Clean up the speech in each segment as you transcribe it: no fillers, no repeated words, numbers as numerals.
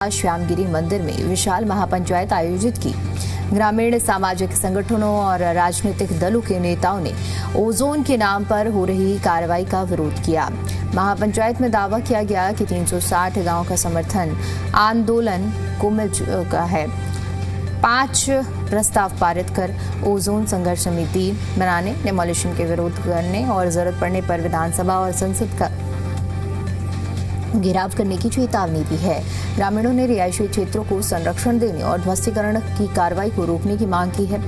श्यामगिरी मंदिर में विशाल महापंचायत आयोजित की। ग्रामीण सामाजिक संगठनों और राजनीतिक दलों के नेताओं ने ओजोन के नाम पर हो रही कार्रवाई का विरोध किया। महापंचायत में दावा किया गया कि 360 गांव का समर्थन आंदोलन को मिल चुका है। 5 प्रस्ताव पारित कर ओजोन संघर्ष समिति बनाने, डिमोलिशन के विरोध करने और जरूरत पड़ने पर विधानसभा और संसद का घेराव करने की चेतावनी दी है। ग्रामीणों ने रिहायशी क्षेत्रों को संरक्षण देने और ध्वस्तीकरण की कार्रवाई को रोकने की मांग की है।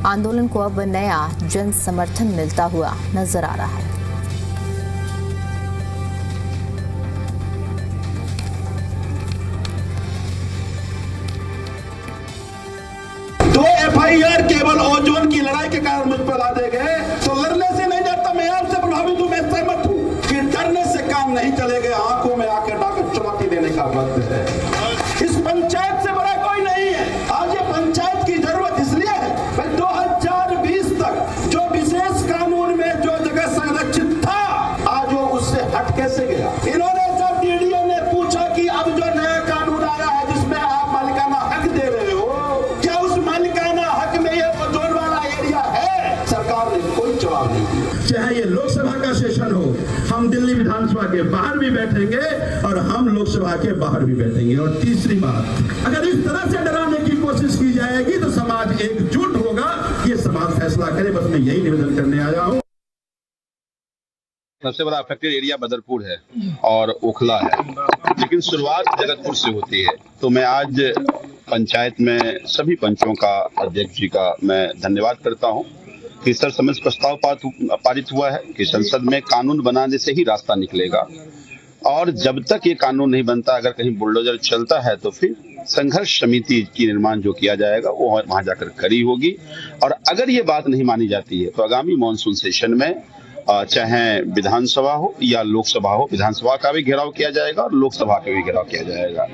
आंदोलन को अब नया जन समर्थन मिलता हुआ नजर आ रहा है। दो FIR केवल ओजोन की लड़ाई के कारण मुझ पर लादे गए, तो लड़ने से नहीं डरता। मैं आपसे प्रभावित हूं, मैं सहमत हूं कि डरने से काम नहीं चलेगा। आंखों में आकर डाकर चुनौती देने का वक्त है। इस पंचायत से बड़ा कोई नहीं है। आज ये पंचायत की जरूरत इसलिए है कि 2020 तक जो विशेष कानून में जो जगह संरक्षित था, आज वो उससे हट कैसे गया। इन्होंने जब DDO ने पूछा कि अब जो नया कानून आया है जिसमें आप मालिकाना हक दे रहे हो, क्या उस मालिकाना हक में ये ओजोन वाला एरिया है? सरकार ने कोई जवाब नहीं दिया। चाहे ये लोकसभा का सेशन हो, हम दिल्ली विधानसभा के बाहर भी बैठेंगे और हम लोकसभा के बाहर भी बैठेंगे। और तीसरी बात, अगर इस तरह से डराने की कोशिश की जाएगी तो समाज एकजुट होगा। ये समाज फैसला करे। बस मैं यही निवेदन करने आया हूँ। सबसे बड़ा अफेक्टेड एरिया बदरपुर है और ओखला है, लेकिन शुरुआत जगतपुर से होती है। तो मैं आज पंचायत में सभी पंचों का, अध्यक्ष जी का मैं धन्यवाद करता हूं कि सर्वसम्मति प्रस्ताव पारित हुआ है कि संसद में कानून बनाने से ही रास्ता निकलेगा। और जब तक ये कानून नहीं बनता, अगर कहीं बुलडोजर चलता है तो फिर संघर्ष समिति की निर्माण जो किया जाएगा वो वहां जाकर खड़ी होगी। और अगर ये बात नहीं मानी जाती है तो आगामी मानसून सेशन में चाहे विधानसभा हो या लोकसभा हो, विधानसभा का भी घेराव किया जाएगा और लोकसभा का भी घेराव किया जाएगा।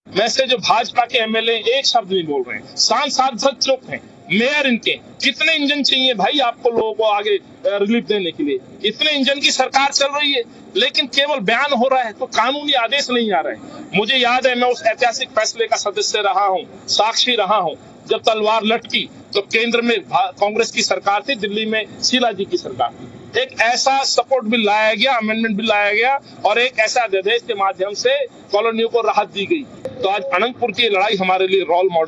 वैसे जो भाजपा के MLA एक शब्द नहीं बोल रहे हैं, सांसद चुप हैं, मेयर इनके। कितने इंजन चाहिए भाई आपको लोगों को आगे रिलीफ देने के लिए? इतने इंजन की सरकार चल रही है, लेकिन केवल बयान हो रहा है, तो कानूनी आदेश नहीं आ रहे। मुझे याद है, मैं उस ऐतिहासिक फैसले का सदस्य रहा हूँ, साक्षी रहा हूँ, जब तलवार लटकी तो केंद्र में कांग्रेस की सरकार थी, दिल्ली में शीला जी की सरकार थी। एक ऐसा सपोर्ट बिल लाया गया, अमेंडमेंट बिल लाया गया और एक ऐसा अध्यादेश के माध्यम से कॉलोनियों को राहत दी गई। तो आज अनंतपुर की लड़ाई हमारे लिए रोल मॉडल